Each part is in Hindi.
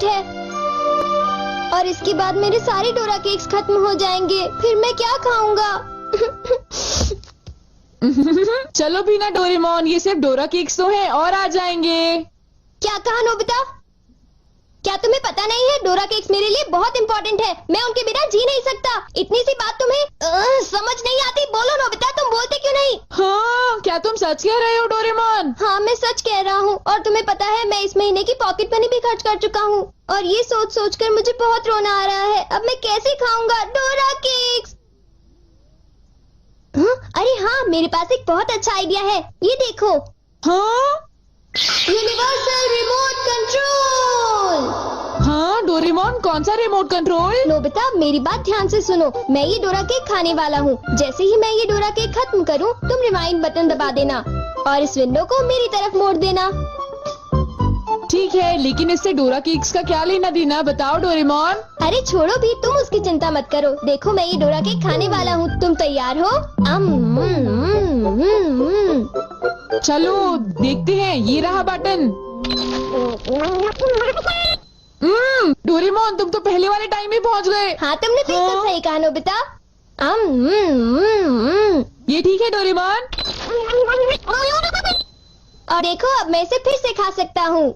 डेट है और इसके बाद मेरे सारे डोरा केक्स खत्म हो जाएंगे। फिर मैं क्या खाऊंगा? चलो भी ना डोरेमोन, ये सिर्फ डोरा केक्स तो हैं और आ जाएंगे। क्या कहा नोबिता? क्या तुम्हें पता नहीं है डोरा केक्स मेरे लिए बहुत इम्पोर्टेंट है। मैं उनके बिना जी नहीं सकता। इतनी सी बात तुम्हें समझ नहीं आती? बोलो नोबिता, तुम बोलते क्यों नहीं? हाँ, क्या तुम सच कह रहे हो डोरेमोन? हाँ, मैं सच कह रहा हूँ। और तुम्हें पता है मैं इस महीने की पॉकेट मनी भी खर्च कर चुका हूँ और ये सोच सोच कर मुझे बहुत रोना आ रहा है। अब मैं कैसे खाऊंगा डोरा केक्स? अरे हाँ, मेरे पास एक बहुत अच्छा आइडिया है। ये देखो। हाँ, यूनिवर्सल रिमोट कंट्रोल। हाँ डोरेमोन, कौन सा रिमोट कंट्रोल? नोबिता, मेरी बात ध्यान से सुनो। मैं ये डोरा केक खाने वाला हूँ। जैसे ही मैं ये डोरा केक खत्म करूँ, तुम रिवाइंड बटन दबा देना और इस विंडो को मेरी तरफ मोड़ देना। ठीक है, लेकिन इससे डोरा केक्स का क्या लेना देना, बताओ डोरेमोन। अरे छोड़ो भी, तुम उसकी चिंता मत करो। देखो, मैं ये डोरा केक खाने वाला हूँ। तुम तैयार हो? चलो देखते हैं, ये रहा बटन। डोरेमोन, तुम तो पहले वाले टाइम में पहुँच गए। हाँ, तुमने बिल्कुल सही कहा नोबिता। ये ठीक है डोरेमोन। और देखो, अब मैं इसे फिर से खा सकता हूँ।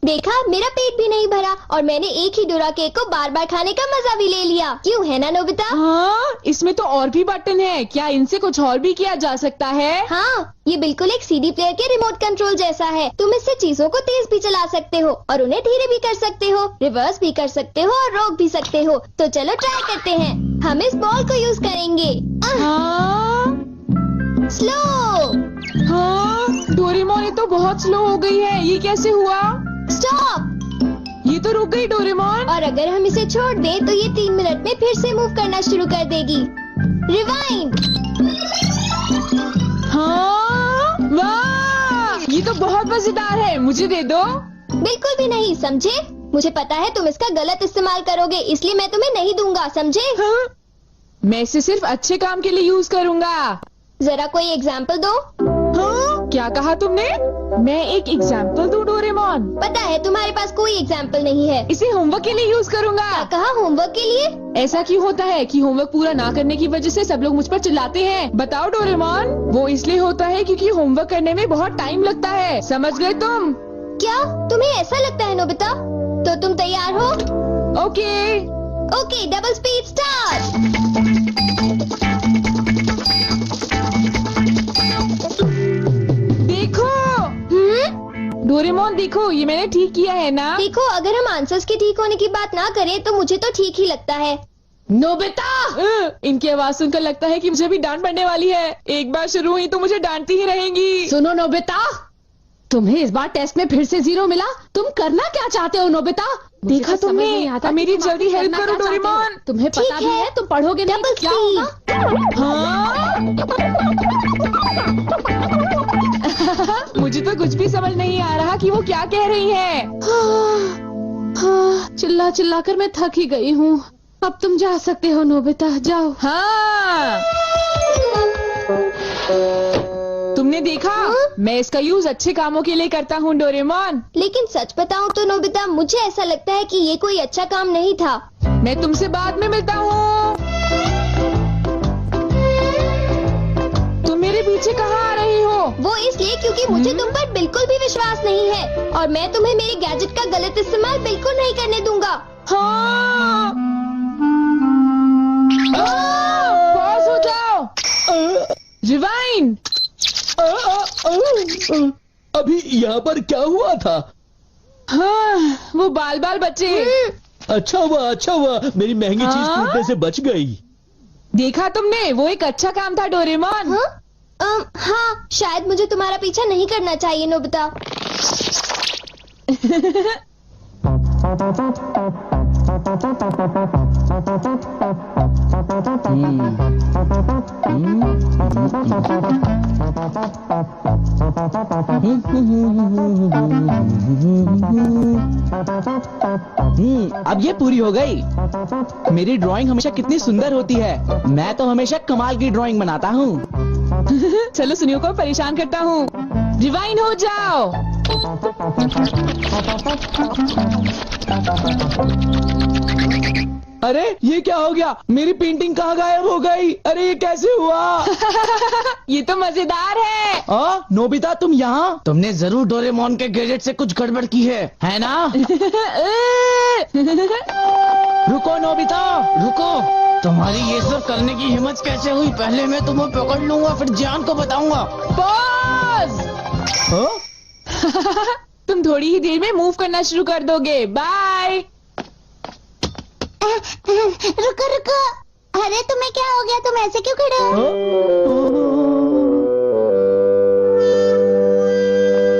देखा, मेरा पेट भी नहीं भरा और मैंने एक ही डोरा केक को बार बार खाने का मजा भी ले लिया। क्यों, है ना नोबिता? हाँ, इसमें तो और भी बटन है। क्या इनसे कुछ और भी किया जा सकता है? हाँ, ये बिल्कुल एक सीडी प्लेयर के रिमोट कंट्रोल जैसा है। तुम इससे चीजों को तेज भी चला सकते हो और उन्हें धीरे भी कर सकते हो, रिवर्स भी कर सकते हो और रोक भी सकते हो। तो चलो ट्राई करते हैं। हम इस बॉल को यूज करेंगे। हाँ, स्लो। हाँ डोरेमोन, ये तो बहुत स्लो हो गई है। ये कैसे हुआ? स्टॉप। ये तो रुक गई डोरेमोन। और अगर हम इसे छोड़ दें तो ये 3 मिनट में फिर से मूव करना शुरू कर देगी। रिवाइंड। हाँ, वाह, ये तो बहुत मजेदार है। मुझे दे दो। बिल्कुल भी नहीं, समझे? मुझे पता है तुम इसका गलत इस्तेमाल करोगे, इसलिए मैं तुम्हें नहीं दूंगा, समझे? हाँ? मैं इसे सिर्फ अच्छे काम के लिए यूज करूँगा। जरा कोई एग्जाम्पल दो। हाँ? क्या कहा तुमने? मैं एक एग्जाम्पल दूं डोरेमोन? पता है तुम्हारे पास कोई एग्जाम्पल नहीं है। इसे होमवर्क के लिए यूज करूँगा। क्या कहा, होमवर्क के लिए? ऐसा क्यों होता है कि होमवर्क पूरा ना करने की वजह से सब लोग मुझ पर चिल्लाते हैं? बताओ डोरेमोन। वो इसलिए होता है क्योंकि होमवर्क करने में बहुत टाइम लगता है। समझ गए तुम? क्या तुम्हें ऐसा लगता है नोबिता? तो तुम तैयार हो? Okay. Okay, double speed start. Doraemon देखो, ये मैंने ठीक किया है ना? देखो, अगर हम आंसर्स के ठीक होने की बात ना करें तो मुझे तो ठीक ही लगता है। नोबिता! इनकी आवाज सुनकर लगता है कि मुझे भी डांट पड़ने वाली है। एक बार शुरू हुई तो मुझे डांटती ही रहेंगी। सुनो नोबिता, तुम्हें इस बार टेस्ट में फिर से 0 मिला। तुम करना क्या चाहते हो नोबिता? देखा तुमने? मेरी जल्दी हेल्प करो डोरेमोन। तुम्हें पता भी है तुम पढ़ोगे नहीं तो क्या होगा? हाँ? मुझे तो कुछ भी समझ नहीं आ रहा कि वो क्या कह रही है। चिल्ला चिल्ला कर मैं थक ही गई हूँ। अब तुम जा सकते हो नोबिता, जाओ। हाँ, तुमने देखा? मैं इसका यूज अच्छे कामों के लिए करता हूँ डोरेमोन। लेकिन सच बताऊँ तो नोबिता, मुझे ऐसा लगता है कि ये कोई अच्छा काम नहीं था। मैं तुमसे बाद में मिलता हूँ। तुम मेरे पीछे कहाँ आ रही हो? वो इसलिए क्योंकि मुझे तुम पर बिल्कुल भी विश्वास नहीं है और मैं तुम्हें मेरे गैजेट का गलत इस्तेमाल बिल्कुल नहीं करने दूंगा। हाँ। पॉज हो जाओ। रिवाइंड। अभी यहाँ पर क्या हुआ था? हाँ, वो बाल बाल बचे। अच्छा हुआ, मेरी महंगी चीज टूटने से बच गई। देखा तुमने? वो एक अच्छा काम था डोरेमोन। हाँ, शायद मुझे तुम्हारा पीछा नहीं करना चाहिए नोबिता। अब ये पूरी हो गई। मेरी ड्राइंग हमेशा कितनी सुंदर होती है। मैं तो हमेशा कमाल की ड्राइंग बनाता हूँ। चलो सुनियो को परेशान करता हूँ। रिवाइंड हो जाओ। अरे ये क्या हो गया? मेरी पेंटिंग कहाँ गायब हो गई? अरे ये कैसे हुआ? ये तो मजेदार है। नोबिता तुम यहाँ? तुमने जरूर डोरेमोन के गैजेट से कुछ गड़बड़ की है ना? रुको नोबिता, रुको। तुम्हारी ये सब करने की हिम्मत कैसे हुई? पहले मैं तुम्हें पकड़ लूंगा, फिर जान को बताऊंगा। पॉज। तुम थोड़ी ही देर में मूव करना शुरू कर दोगे। बाय। रुको रुको, अरे तुम्हें क्या हो गया? तुम ऐसे क्यों खड़े हो?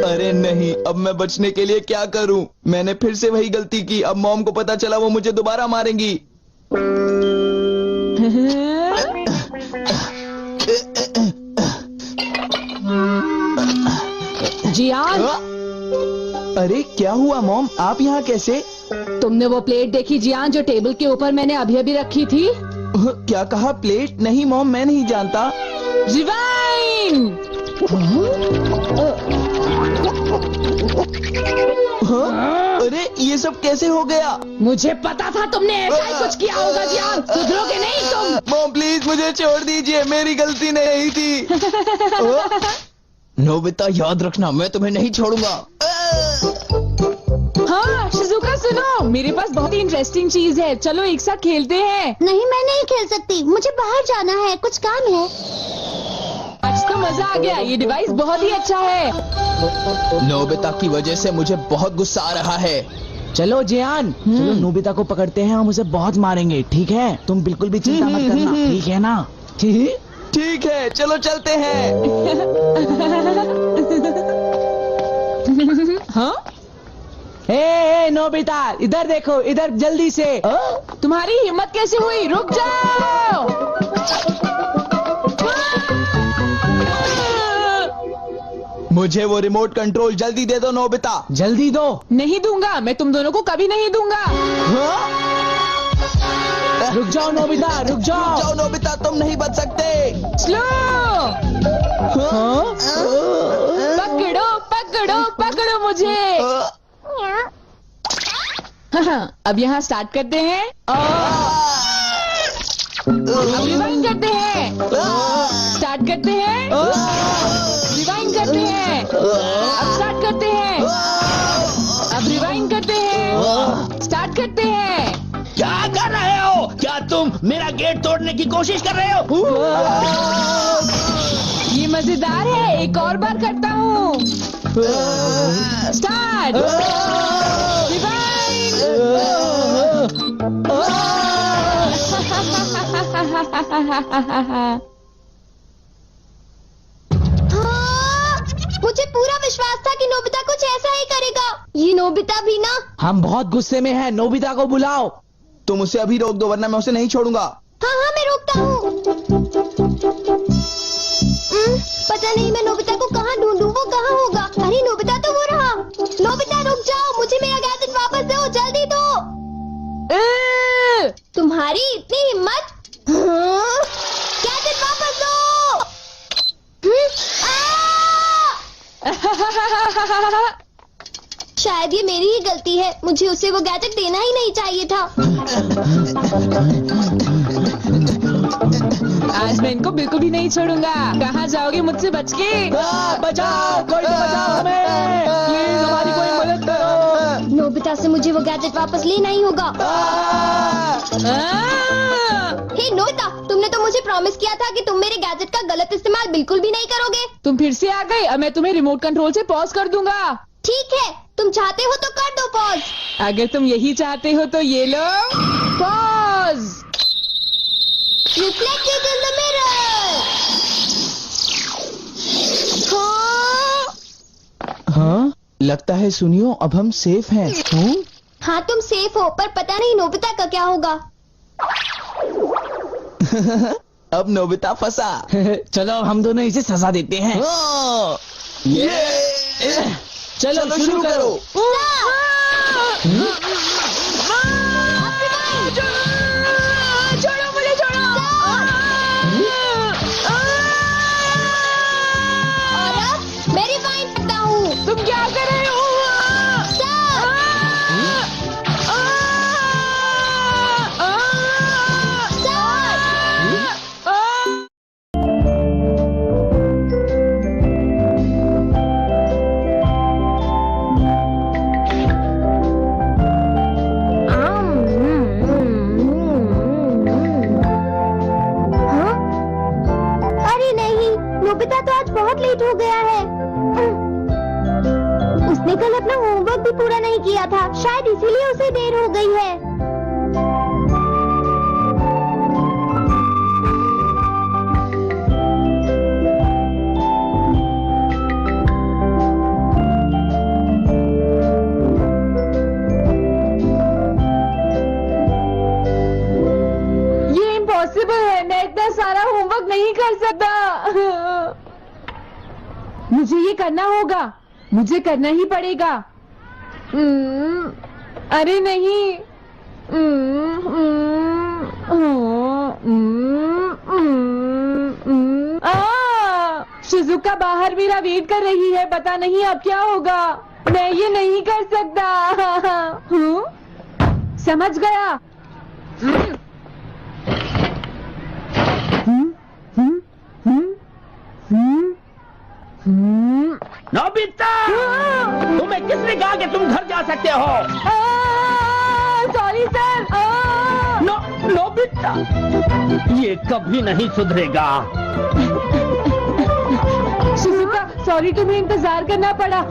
अरे नहीं, अब मैं बचने के लिए क्या करूं? मैंने फिर से वही गलती की। अब मॉम को पता चला, वो मुझे दोबारा मारेंगी। जियान, अरे क्या हुआ मॉम? आप यहाँ कैसे? तुमने वो प्लेट देखी जियान जो टेबल के ऊपर मैंने अभी अभी रखी थी? क्या कहा? प्लेट? नहीं मॉम, मैं नहीं जानता। रिवाइन। अरे ये सब कैसे हो गया? मुझे पता था तुमने ऐसा ही कुछ किया होगा जियान। सुधरोगे नहीं तुम। मॉम प्लीज मुझे छोड़ दीजिए, मेरी गलती नहीं थी। नोबिता याद रखना, मैं तुम्हें नहीं छोड़ूंगा। हाँ शिजुका सुनो, मेरे पास बहुत ही इंटरेस्टिंग चीज है। चलो एक साथ खेलते हैं। नहीं, मैं नहीं खेल सकती, मुझे बाहर जाना है, कुछ काम है। आज तो मजा आ गया, ये डिवाइस बहुत ही अच्छा है। नोबिता की वजह से मुझे बहुत गुस्सा आ रहा है। चलो जियान, चलो नोबिता को पकड़ते हैं, हम उसे बहुत मारेंगे। ठीक है? तुम बिल्कुल भी चिंता मत करना, ठीक है ना? ठीक है, चलो चलते हैं। हाँ? ए नोबिता, इधर देखो, इधर जल्दी से। तुम्हारी हिम्मत कैसे हुई? रुक जाओ। मुझे वो रिमोट कंट्रोल जल्दी दे दो नोबिता। जल्दी दो। नहीं दूंगा, मैं तुम दोनों को कभी नहीं दूंगा। रुक जाओ नोबिता, रुक जाओ। जाओ नोबिता, तुम नहीं बच सकते। स्लो। पकड़ो पकड़ो पकड़ो मुझे। अब यहाँ स्टार्ट करते हैं। अब रिवाइंड करते हैं। स्टार्ट करते हैं। रिवाइंड करते हैं। अब स्टार्ट करते हैं। अब रिवाइंड करते हैं। स्टार्ट करते हैं। क्या कर रहे हो? क्या तुम मेरा गेट तोड़ने की कोशिश कर रहे हो? ये मजेदार है, एक और बार करता हूँ। स्टार्ट। रिवाइंड। मुझे पूरा विश्वास था कि नोबिता कुछ ऐसा ही करेगा। ये नोबिता भी ना। हम बहुत गुस्से में हैं, नोबिता को बुलाओ। तुम उसे अभी रोक दो, वरना मैं उसे नहीं छोड़ूंगा। हाँ हाँ, मैं रोकता हूँ। पता नहीं मैं नोबिता को कहाँ ढूंढूं, वो कहाँ होगा? अरे नोबिता तो वो रहा। नोबिता रुक जाओ, मुझे मेरा गैजेट वापस दो, जल्दी दो। तुम्हारी इतनी हिम्मत? गैजेट वापस दो। शायद ये मेरी ही गलती है, मुझे उसे वो गैजेट देना ही नहीं चाहिए था। आज मैं इनको बिल्कुल भी नहीं छोड़ूंगा। कहाँ जाओगे मुझसे बच के? बचाओ, कोई तो बचाओ हमें। प्लीज हमारी कोई मदद करो। नोबिता से मुझे वो गैजेट वापस लेना ही होगा। हे नोबिता, तुमने तो मुझे प्रॉमिस किया था कि तुम मेरे गैजेट का गलत इस्तेमाल बिल्कुल भी नहीं करोगे। तुम फिर से आ गए। अब मैं तुम्हें रिमोट कंट्रोल से पॉज कर दूंगा। ठीक है, तुम चाहते हो तो कर दो पॉज। अगर तुम यही चाहते हो तो ये लो pause. Reflected in the mirror. हाँ, लगता है सुनियो, अब हम सेफ हैं। हाँ तुम सेफ हो, पर पता नहीं नोबिता का क्या होगा। अब नोबिता फंसा। चलो हम दोनों इसे सजा देते हैं। चलो शुरू करो। छोड़ो मुझे, छोड़ो। और अब मैं रिवाइंड करता हूँ। तुम क्या कर रहे लेट हो गया है। उसने कल अपना होमवर्क भी पूरा नहीं किया था, शायद इसीलिए उसे देर हो गई है। मैं इतना सारा होमवर्क नहीं कर सकता। मुझे ये करना होगा, मुझे करना ही पड़ेगा। अरे नहीं। शिजुका बाहर मेरा वेट कर रही है, पता नहीं अब क्या होगा। मैं ये नहीं कर सकता। समझ गया। नोबिता, तुम्हें किसने कहा कि तुम घर जा सकते हो? Sorry sir. नोबिता, ये कभी नहीं सुधरेगा। शिजुका, सॉरी तुम्हें इंतजार करना पड़ा।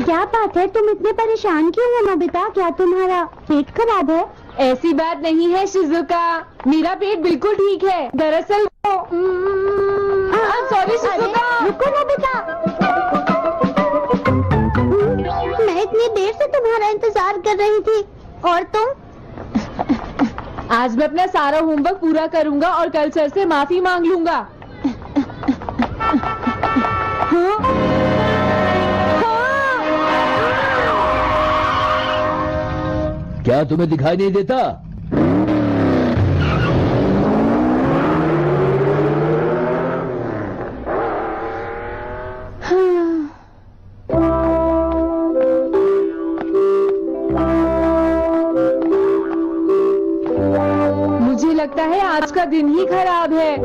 क्या बात है, तुम इतने परेशान क्यों हो नोबिता? क्या तुम्हारा पेट खराब है? ऐसी बात नहीं है शिजुका, मेरा पेट बिल्कुल ठीक है। दरअसल सॉरी शिजुका। रुको नोबिता, मैं इतनी देर से तुम्हारा इंतजार कर रही थी, और तुम? आज मैं अपना सारा होमवर्क पूरा करूंगा और कल सर से माफी मांग लूंगा। क्या तुम्हें दिखाई नहीं देता? मुझे लगता है आज का दिन ही खराब है।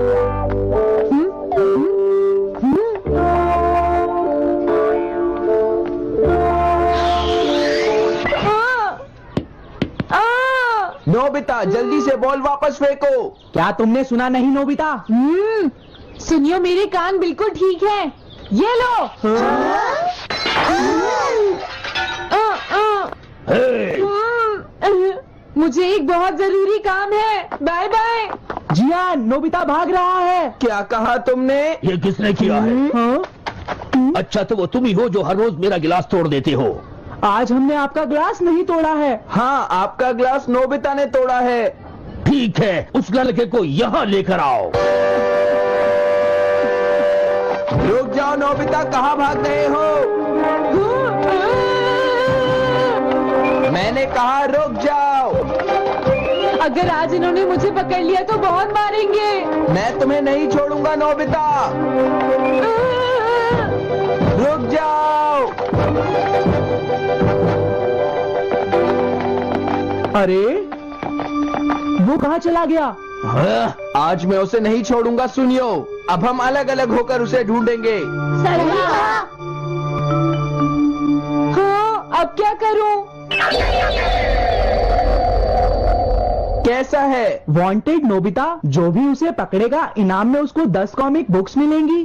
नोबिता, जल्दी से बॉल वापस फेंको। क्या तुमने सुना नहीं नोबिता? सुनियो, मेरे कान बिल्कुल ठीक है। ये लो। मुझे एक बहुत जरूरी काम है। Bye bye. जियान, नोबिता भाग रहा है। क्या कहा तुमने? ये किसने किया है? अच्छा, तो वो तुम ही हो जो हर रोज मेरा गिलास तोड़ देते हो। आज हमने आपका ग्लास नहीं तोड़ा है। हाँ, आपका ग्लास नोबिता ने तोड़ा है। ठीक है, उस लड़के को यहाँ लेकर आओ। रुक जाओ नोबिता, कहाँ भाग रहे हो? मैंने कहा रुक जाओ। अगर आज इन्होंने मुझे पकड़ लिया तो बहुत मारेंगे। मैं तुम्हें नहीं छोड़ूंगा नोबिता, रुक जाओ। अरे वो कहाँ चला गया? आज मैं उसे नहीं छोड़ूंगा। सुनियो, अब हम अलग अलग होकर उसे ढूंढेंगे। हाँ, अब क्या करूं? कैसा है? वांटेड नोबिता, जो भी उसे पकड़ेगा इनाम में उसको 10 कॉमिक बुक्स मिलेंगी।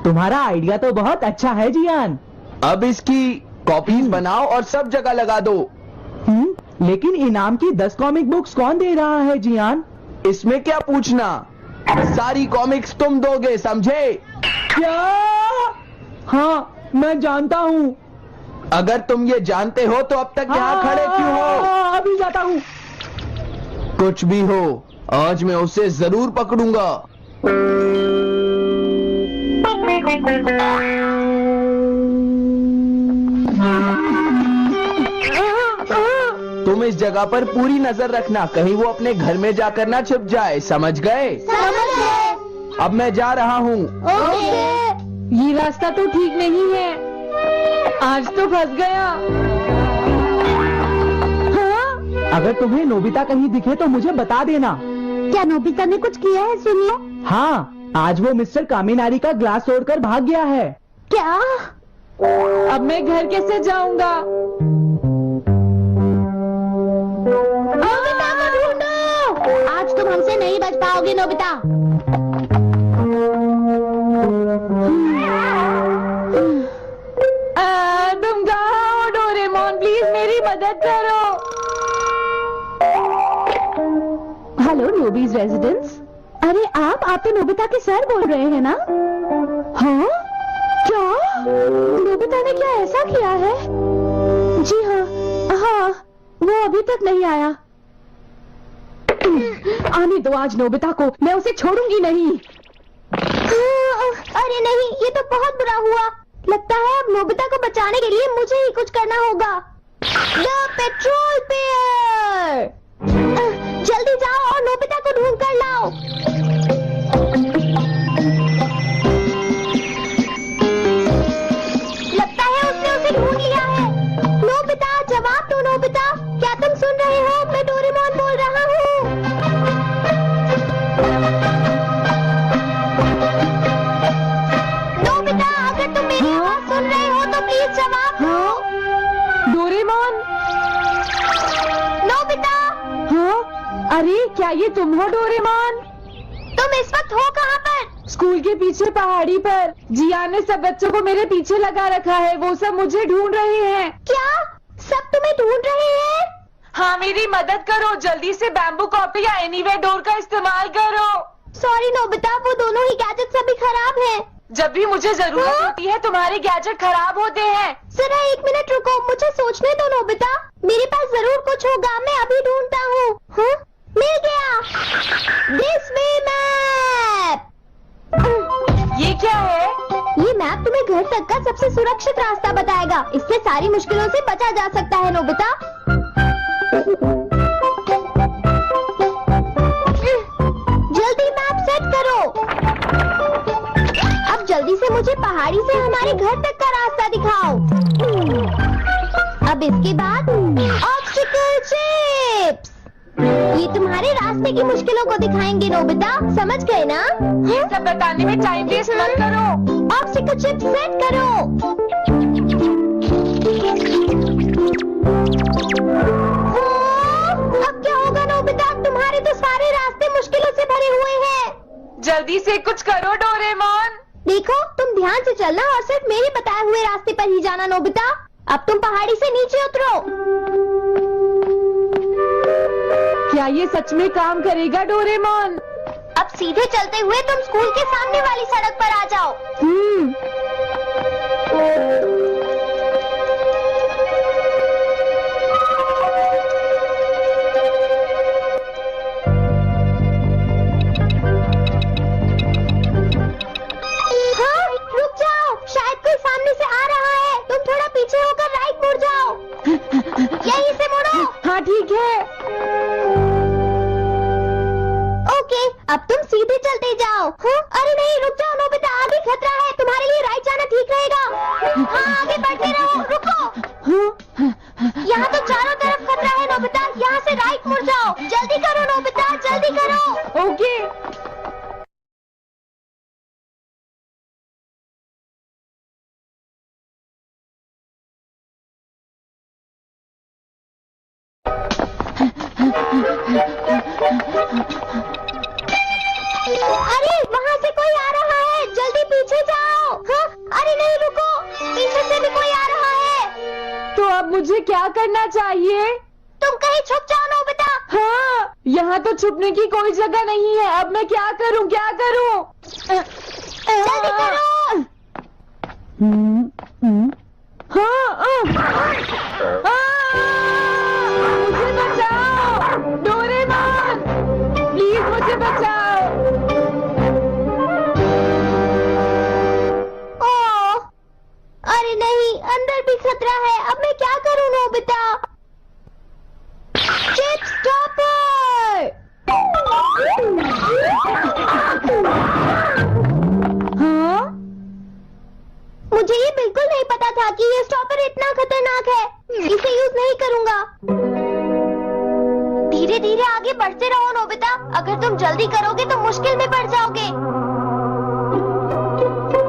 तुम्हारा आइडिया तो बहुत अच्छा है जियान। अब इसकी कॉपीज बनाओ और सब जगह लगा दो। लेकिन इनाम की 10 कॉमिक बुक्स कौन दे रहा है जियान? इसमें क्या पूछना, सारी कॉमिक्स तुम दोगे, समझे? क्या? हाँ, मैं जानता हूँ। अगर तुम ये जानते हो तो अब तक यहाँ खड़े क्यों हो? अभी जाता हूँ। कुछ भी हो, आज मैं उसे जरूर पकड़ूंगा। तुम इस जगह पर पूरी नजर रखना, कहीं वो अपने घर में जाकर ना छिप जाए, समझ गए? समझ गए। अब मैं जा रहा हूँ। ये रास्ता तो ठीक नहीं है, आज तो फंस गया। हाँ? अगर तुम्हें नोबिता कहीं दिखे तो मुझे बता देना। क्या नोबिता ने कुछ किया है? सुनिए। हाँ, आज वो मिस्टर कामिनारी का ग्लास तोड़कर भाग गया है। क्या? अब मैं घर कैसे जाऊंगा? नोबिता को ढूंढो। आज तुम हमसे नहीं बच पाओगे नोबिता। Hello नोबीज residence. अरे आप तो नोबिता के सर बोल रहे हैं ना? हाँ क्या नोबिता ने क्या ऐसा किया है? जी हाँ, वो अभी तक नहीं आया। आने दो आज नोबिता को, मैं उसे छोड़ूंगी नहीं। अरे नहीं, ये तो बहुत बुरा हुआ। लगता है अब नोबिता को बचाने के लिए मुझे ही कुछ करना होगा। द पेट्रोल पेयर, जल्दी जाओ और नोबिता को ढूंढ कर लाओ। लगता है उसने उसे ढूंढ लिया है। नोबिता, जवाब दो नोबिता, क्या तुम सुन रहे हो? मैं डोरेमोन बोल रहा हूँ। नोबिता, अगर तुम मेरी आवाज सुन रहे हो तो प्लीज जवाब दो। डोरेमोन। नोबिता, हाँ, अरे क्या ये तुम हो डोरेमोन? तुम इस वक्त हो कहाँ पर? स्कूल के पीछे पहाड़ी पर। जियान ने सब बच्चों को मेरे पीछे लगा रखा है, वो सब मुझे ढूंढ रहे हैं। क्या सब तुम्हें ढूंढ रहे हैं? हाँ, मेरी मदद करो, जल्दी से बैम्बू कॉपी या एनीवेयर डोर का इस्तेमाल करो। सॉरी नोबिता, वो दोनों ही गैजेट्स अभी खराब हैं। जब भी मुझे जरूरत होती है तुम्हारे गैजेट खराब होते हैं। जरा 1 मिनट रुको, मुझे सोचने दो नोबिता। मेरे पास जरूर कुछ होगा, मैं अभी ढूंढता हूँ। हाँ, मिल गया। This way map. ये क्या है? ये मैप तुम्हें घर तक का सबसे सुरक्षित रास्ता बताएगा। इससे सारी मुश्किलों से बचा जा सकता है नोबिता। जल्दी मैप सेट करो। अब जल्दी से मुझे पहाड़ी से हमारे घर तक का रास्ता दिखाओ। अब इसके बाद ऑब्स्टिकल चिप्स, ये तुम्हारे रास्ते की मुश्किलों को दिखाएंगे नोबिता, समझ गए ना? ये सब बताने में टाइम वेस्ट मत करो। ऑब्स्टिकल चिप्स सेट करो। अब क्या होगा नोबिता? तुम्हारे तो सारे रास्ते मुश्किलों से भरे हुए हैं। जल्दी से कुछ करो डोरेमोन। देखो, तुम ध्यान से चलना और सिर्फ मेरे बताए हुए रास्ते पर ही जाना नोबिता। अब तुम पहाड़ी से नीचे उतरो। क्या ये सच में काम करेगा डोरेमोन? अब सीधे चलते हुए तुम स्कूल के सामने वाली सड़क पर आ जाओ। हाँ, रुक जाओ, शायद कोई सामने से आ रहा है। तुम थोड़ा पीछे होकर राइट मुड़ जाओ। यहीं से मुड़ो। हाँ ठीक है। ओके, अब तुम सीधे चलते जाओ। हाँ? अरे नहीं, रुक जाओ नोबिता, आगे खतरा है। तुम्हारे लिए राइट जाना ठीक रहेगा। हाँ, आगे बढ़ते रहो। रुको, यहाँ तो चारों तरफ खतरा है नोबिता, यहाँ से राइट मुड़ जाओ। जल्दी करो नोबिता, जल्दी करो। ओके। अरे वहाँ से कोई आ रहा है, जल्दी पीछे जाओ। हाँ? अरे नहीं, रुको, पीछे से भी कोई आ रहा है। तो अब मुझे क्या करना चाहिए? तुम कहीं छुप जाओ नोबिता। हाँ, यहाँ तो छुपने की कोई जगह नहीं है। अब मैं क्या करूँ, क्या करूँ? जल्दी करो। मुझे बचाओ डोरेमोन, प्लीज मुझे बचाओ। ओह, अरे नहीं, अंदर भी खतरा है। अब मैं क्या करूँ नोबिता? Chip stopper. हाँ? मुझे ये बिल्कुल नहीं पता था कि ये स्टॉपर इतना खतरनाक है। इसे यूज नहीं करूँगा। धीरे धीरे आगे बढ़ते रहो नोबिता, अगर तुम जल्दी करोगे तो मुश्किल में पड़ जाओगे।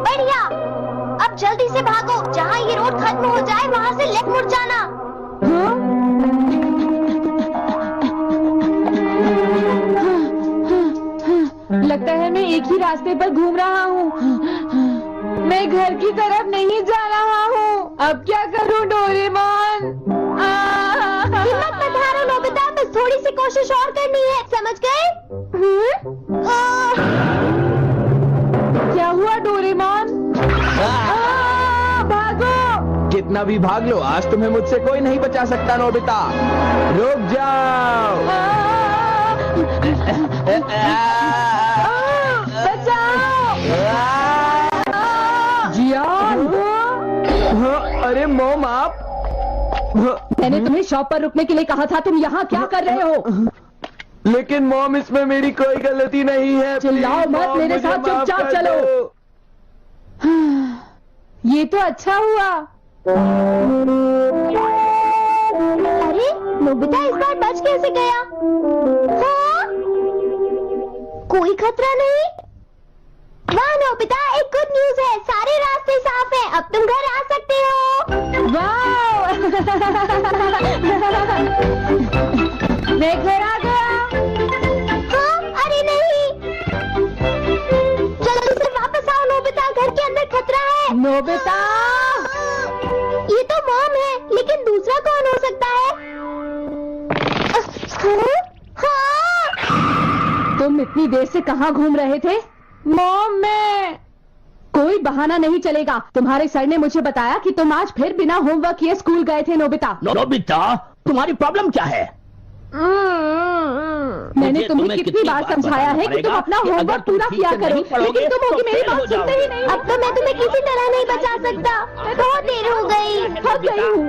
बढ़िया, अब जल्दी से भागो। जहाँ ये रोड खत्म हो जाए वहाँ से लेफ्ट मुड़ जाना। लगता है मैं एक ही रास्ते पर घूम रहा हूँ। मैं घर की तरफ नहीं जा रहा हूँ। अब क्या करूँ डोरेमोन? हिम्मत मत हारो नोबिता, बस थोड़ी सी कोशिश और करनी है, समझ गए? क्या हुआ डोरेमोन? भागो! कितना भी भाग लो, आज तुम्हें मुझसे कोई नहीं बचा सकता नोबिता। रुक जाओ। बचाओ! जियान! अरे मॉम आप। मैंने तुम्हें शॉप पर रुकने के लिए कहा था, तुम यहाँ क्या कर रहे हो? लेकिन मॉम इसमें मेरी कोई गलती नहीं है। चिल्लाओ प्लीज, मत, मॉम, मेरे मुझे साथ माफ चुपचाप कर चलो। दो। ये तो अच्छा हुआ। अरे नोबिता इस बार बच कैसे गया? हाँ? कोई खतरा नहीं? वाह नोबिता, एक गुड न्यूज है, सारे रास्ते साफ हैं, अब तुम घर आ सकते हो। वाओ! मैं घर आ गया। हाँ? अरे नहीं, जल्दी से वापस आओ नोबिता, घर के अंदर खतरा है। नोबिता! ये तो मॉम है, लेकिन दूसरा कौन हो सकता है? हाँ? तुम इतनी देर से कहाँ घूम रहे थे? मॉम, मैं कोई बहाना नहीं चलेगा। तुम्हारे सर ने मुझे बताया कि तुम आज फिर बिना होमवर्क किए स्कूल गए थे। नोबिता, नोबिता, तुम्हारी प्रॉब्लम क्या है? मैंने तुम्हें कितनी बार समझाया है कि तुम अपना होमवर्क पूरा किया करो, लेकिन तुम होगी मेरी बात सुनते ही नहीं। अब तो मैं तुम्हें किसी तरह नहीं बचा सकता, बहुत देर हो गई। थक गई हूँ।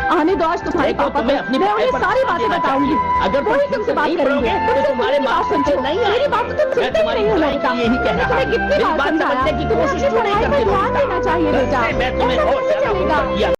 आने दो आज तुम्हारे देखो, पापा तुम्हें को, अपनी मैं पढ़ाई उन्हें पर सारी ध्यान बातें देना बताऊंगी। चाहिए। अगर तुम वही ठीक तुमसे से बात नहीं करेंगे, पढ़ोगे, तो तुमसे तुम्हारे मेरी मार्क्स बात सुनते अच्छे नहीं आएंगे। मेरी बात तो तुम मैं सुनते ही तुम्हारी नहीं हो। भलाई के लिए ही कह रहा तुम्हें हूँ। कितनी मेरी बार बात समझाया, समझने की कोशिश अपनी क्यों नहीं पढ़ाई पर करती हो? ध्यान देना चाहिए बेटा। मैं तुम्हें ऐसा और नहीं ज्यादा चलेगा। किया